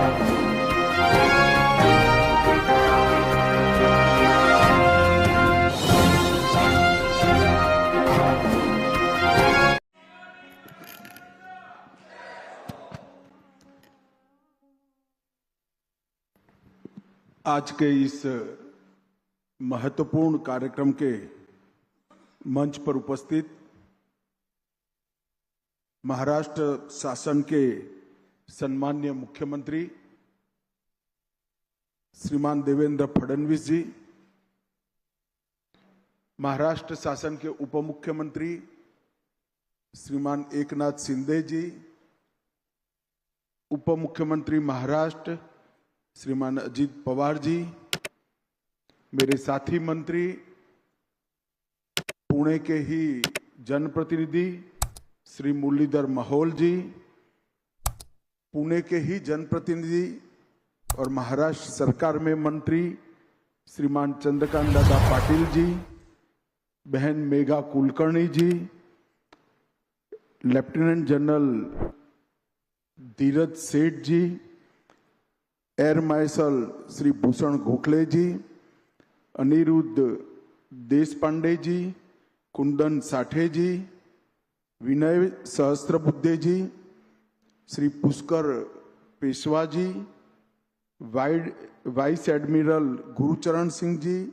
आज के इस महत्वपूर्ण कार्यक्रम के मंच पर उपस्थित महाराष्ट्र शासन के सम्माननीय मुख्यमंत्री श्रीमान देवेंद्र फडणवीस जी, महाराष्ट्र शासन के उप मुख्यमंत्री श्रीमान एकनाथ शिंदे जी, उप मुख्यमंत्री महाराष्ट्र श्रीमान अजित पवार जी, मेरे साथी मंत्री, पुणे के ही जनप्रतिनिधि श्री मुरलीधर मोहोल जी, पुणे के ही जनप्रतिनिधि और महाराष्ट्र सरकार में मंत्री श्रीमान चंद्रकांत दादा पाटिल जी, बहन मेघा कुलकर्णी जी, लेफ्टिनेंट जनरल धीरज सेठ जी, एयर मार्शल श्री भूषण गोखले जी, अनिरुद्ध देशपांडे जी, कुंदन साठे जी, विनय सहस्त्रबुद्धे जी, श्री पुष्कर पेशवा जी, vice admiral Gurucharan Singh ji,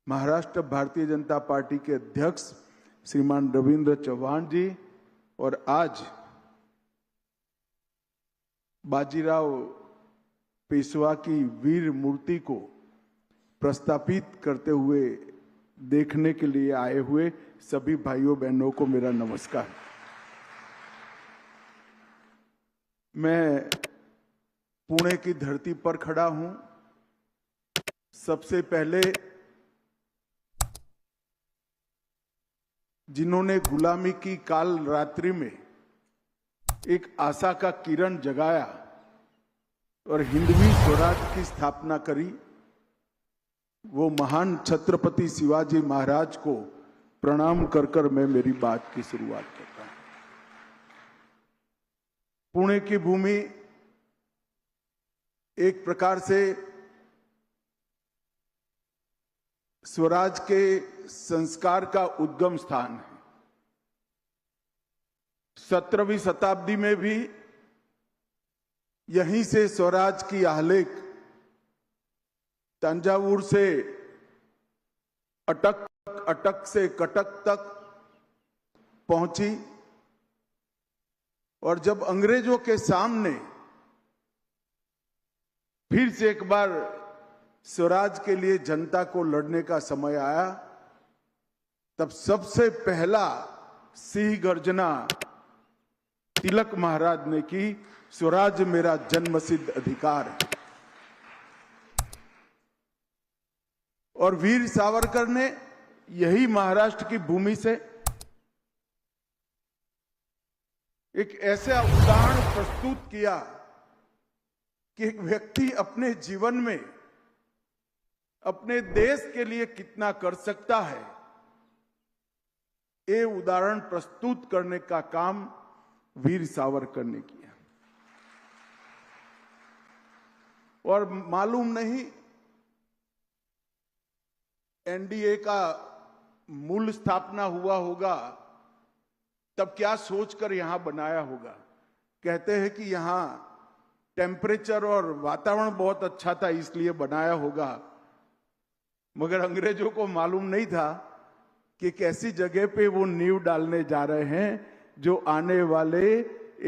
Maharashtra Bharatiya Janata party के अध्यक्ष श्रीमान रविंद्र चौहान जी, और आज बाजीराव पेशवा की वीर मूर्ति को प्रस्थापित करते हुए देखने के लिए आए हुए सभी भाइयों बहनों को मेरा नमस्कार। मैं पुणे की धरती पर खड़ा हूं। सबसे पहले जिन्होंने गुलामी की काल रात्रि में एक आशा का किरण जगाया और हिंदवी स्वराज की स्थापना करी, वो महान छत्रपति शिवाजी महाराज को प्रणाम कर कर मैं मेरी बात की शुरुआत करता हूं। पुणे की भूमि एक प्रकार से स्वराज के संस्कार का उद्गम स्थान है। 17वीं शताब्दी में भी यहीं से स्वराज की आलेख तंजावुर से अटक से कटक तक पहुंची, और जब अंग्रेजों के सामने फिर से एक बार स्वराज के लिए जनता को लड़ने का समय आया, तब सबसे पहला सिंह गर्जना तिलक महाराज ने की, स्वराज मेरा जन्मसिद्ध अधिकार है। और वीर सावरकर ने यही महाराष्ट्र की भूमि से एक ऐसा उदाहरण प्रस्तुत किया कि एक व्यक्ति अपने जीवन में अपने देश के लिए कितना कर सकता है, ये उदाहरण प्रस्तुत करने का काम वीर सावरकर ने किया। और मालूम नहीं एनडीए का मूल स्थापना हुआ होगा तब क्या सोचकर यहां बनाया होगा। कहते हैं कि यहां टेम्परेचर और वातावरण बहुत अच्छा था इसलिए बनाया होगा, मगर अंग्रेजों को मालूम नहीं था कि एक ऐसी जगह पे वो नींव डालने जा रहे हैं जो आने वाले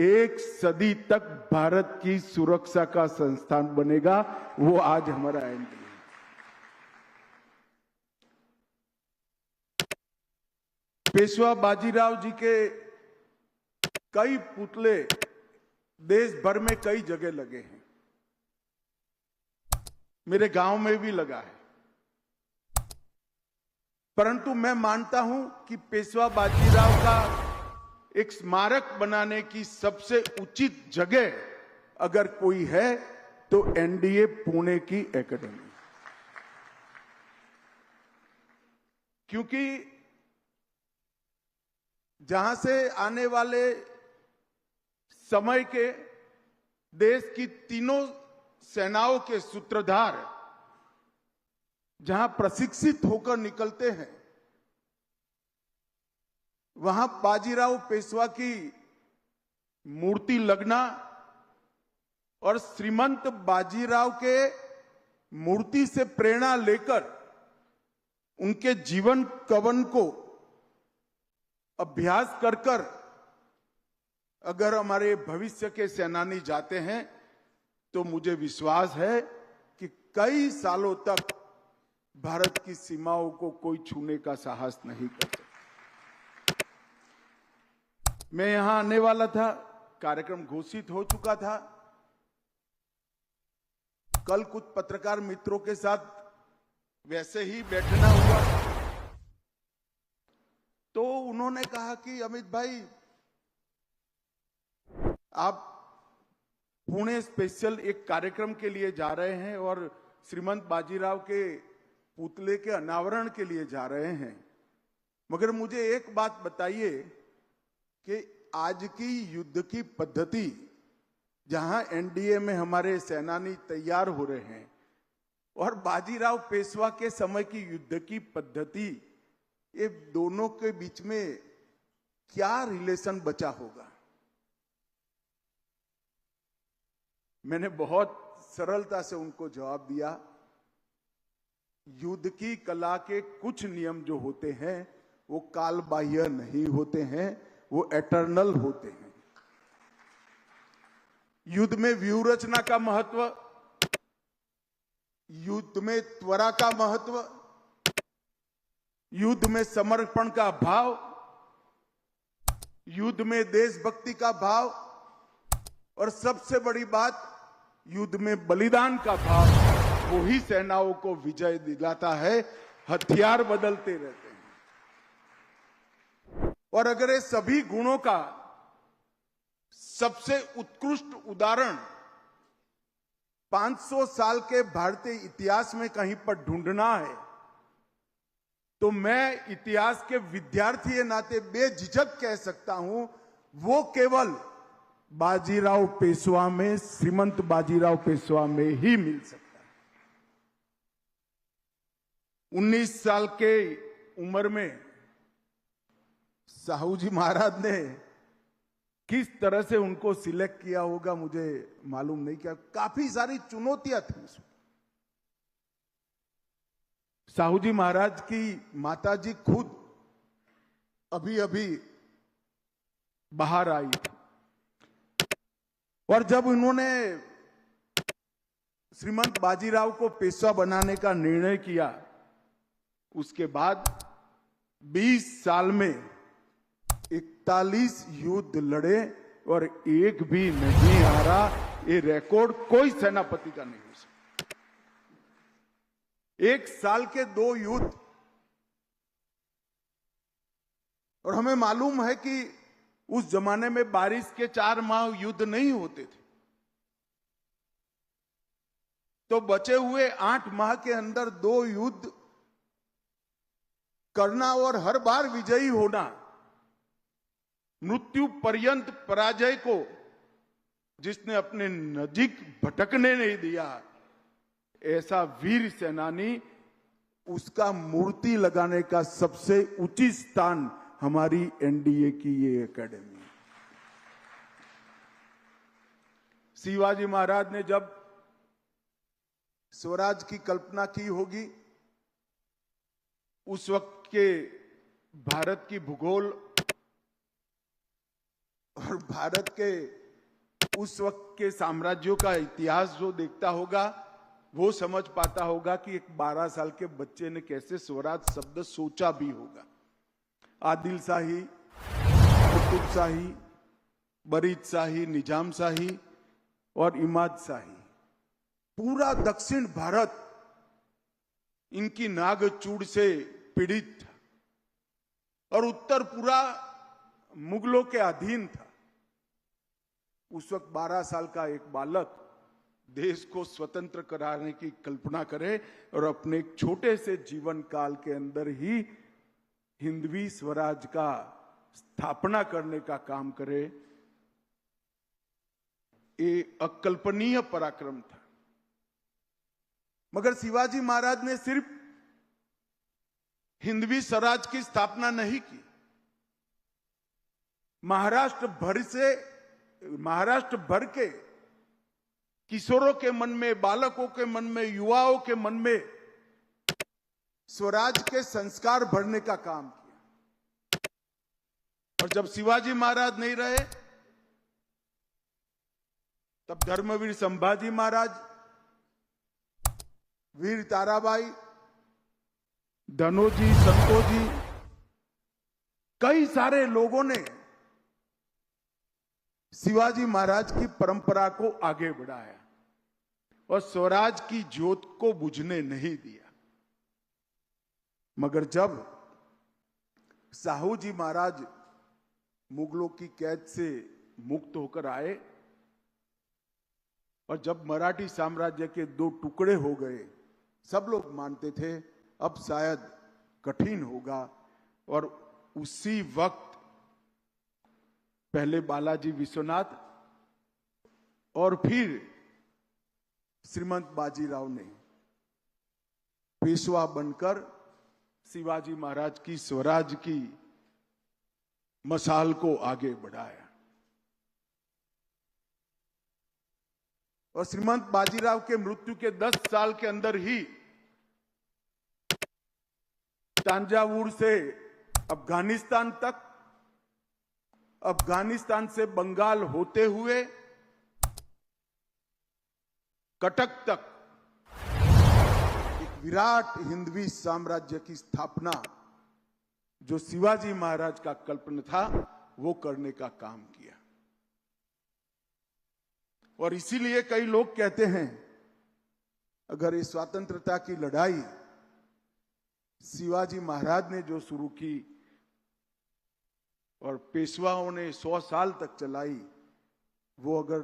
एक सदी तक भारत की सुरक्षा का संस्थान बनेगा। वो आज हमारा एनडीए। पेशवा बाजीराव जी के कई पुतले देश भर में कई जगह लगे हैं, मेरे गांव में भी लगा है, परंतु मैं मानता हूं कि पेशवा बाजीराव का एक स्मारक बनाने की सबसे उचित जगह अगर कोई है तो एनडीए पुणे की एकेडमी, क्योंकि जहां से आने वाले समय के देश की तीनों सेनाओं के सूत्रधार जहां प्रशिक्षित होकर निकलते हैं, वहां बाजीराव पेशवा की मूर्ति लगना और श्रीमंत बाजीराव के मूर्ति से प्रेरणा लेकर उनके जीवन कवन को अभ्यास कर कर अगर हमारे भविष्य के सेनानी जाते हैं तो मुझे विश्वास है कि कई सालों तक भारत की सीमाओं को कोई छूने का साहस नहीं कर सकता। मैं यहां आने वाला था, कार्यक्रम घोषित हो चुका था। कल कुछ पत्रकार मित्रों के साथ वैसे ही बैठना हुआ तो उन्होंने कहा कि अमित भाई, आप पुणे स्पेशल एक कार्यक्रम के लिए जा रहे हैं और श्रीमंत बाजीराव के पुतले के अनावरण के लिए जा रहे हैं, मगर मुझे एक बात बताइए कि आज की युद्ध की पद्धति, जहां एनडीए में हमारे सेनानी तैयार हो रहे हैं, और बाजीराव पेशवा के समय की युद्ध की पद्धति, ये दोनों के बीच में क्या रिलेशन बचा होगा? मैंने बहुत सरलता से उनको जवाब दिया, युद्ध की कला के कुछ नियम जो होते हैं वो काल बाह्य नहीं होते हैं, वो एटर्नल होते हैं। युद्ध में व्यूह रचना का महत्व, युद्ध में त्वरा का महत्व, युद्ध में समर्पण का भाव, युद्ध में देशभक्ति का भाव, और सबसे बड़ी बात, युद्ध में बलिदान का भाव, वो ही सेनाओं को विजय दिलाता है। हथियार बदलते रहते हैं, और अगर ये सभी गुणों का सबसे उत्कृष्ट उदाहरण 500 साल के भारतीय इतिहास में कहीं पर ढूंढना है, तो मैं इतिहास के विद्यार्थी के नाते बेझिझक कह सकता हूं, वो केवल बाजीराव पेशवा में, श्रीमंत बाजीराव पेशवा में ही मिल सकता है। 19 साल के उम्र में साहू जी महाराज ने किस तरह से उनको सिलेक्ट किया होगा मुझे मालूम नहीं, क्या काफी सारी चुनौतियां थी उसमें। साहू जी महाराज की माताजी खुद अभी अभी बाहर आई, और जब उन्होंने श्रीमंत बाजीराव को पेशवा बनाने का निर्णय किया, उसके बाद 20 साल में 41 युद्ध लड़े और एक भी नहीं हारा। ये रिकॉर्ड कोई सेनापति का नहीं हो सकता। एक साल के 2 युद्ध, और हमें मालूम है कि उस जमाने में बारिश के 4 माह युद्ध नहीं होते थे, तो बचे हुए 8 माह के अंदर 2 युद्ध करना और हर बार विजयी होना, मृत्यु पर्यंत पराजय को जिसने अपने नजीक भटकने नहीं दिया, ऐसा वीर सेनानी, उसका मूर्ति लगाने का सबसे उचित स्थान हमारी एनडीए की ये एकेडमी है। शिवाजी महाराज ने जब स्वराज की कल्पना की होगी, उस वक्त के भारत की भूगोल और भारत के उस वक्त के साम्राज्यों का इतिहास जो देखता होगा, वो समझ पाता होगा कि एक 12 साल के बच्चे ने कैसे स्वराज शब्द सोचा भी होगा। आदिल शाही, कुतुब शाही, बरीद शाही, निजाम शाही और इमाद शाही, पूरा दक्षिण भारत इनकी नागचूड़ से पीड़ित था, और उत्तर पूरा मुगलों के अधीन था। उस वक्त 12 साल का एक बालक देश को स्वतंत्र कराने की कल्पना करे और अपने एक छोटे से जीवन काल के अंदर ही हिंदवी स्वराज का स्थापना करने का काम करे, ये अकल्पनीय पराक्रम था। मगर शिवाजी महाराज ने सिर्फ हिंदवी स्वराज की स्थापना नहीं की, महाराष्ट्र भर के किशोरों के मन में, बालकों के मन में, युवाओं के मन में स्वराज के संस्कार भरने का काम किया। और जब शिवाजी महाराज नहीं रहे तब धर्मवीर संभाजी महाराज, वीर ताराबाई, धनोजी, संतोजी, कई सारे लोगों ने शिवाजी महाराज की परंपरा को आगे बढ़ाया और स्वराज की ज्योत को बुझने नहीं दिया। मगर जब साहू जी महाराज मुगलों की कैद से मुक्त होकर आए और जब मराठी साम्राज्य के दो टुकड़े हो गए, सब लोग मानते थे अब शायद कठिन होगा। और उसी वक्त पहले बालाजी विश्वनाथ और फिर श्रीमंत बाजीराव ने पेशवा बनकर शिवाजी महाराज की स्वराज की मशाल को आगे बढ़ाया। और श्रीमंत बाजीराव के मृत्यु के 10 साल के अंदर ही तांजावुर से अफगानिस्तान तक, अफगानिस्तान से बंगाल होते हुए कटक तक एक विराट हिंदवी साम्राज्य की स्थापना, जो शिवाजी महाराज का कल्पना था, वो करने का काम किया। और इसीलिए कई लोग कहते हैं अगर ये स्वतंत्रता की लड़ाई शिवाजी महाराज ने जो शुरू की और पेशवाओं ने 100 साल तक चलाई, वो अगर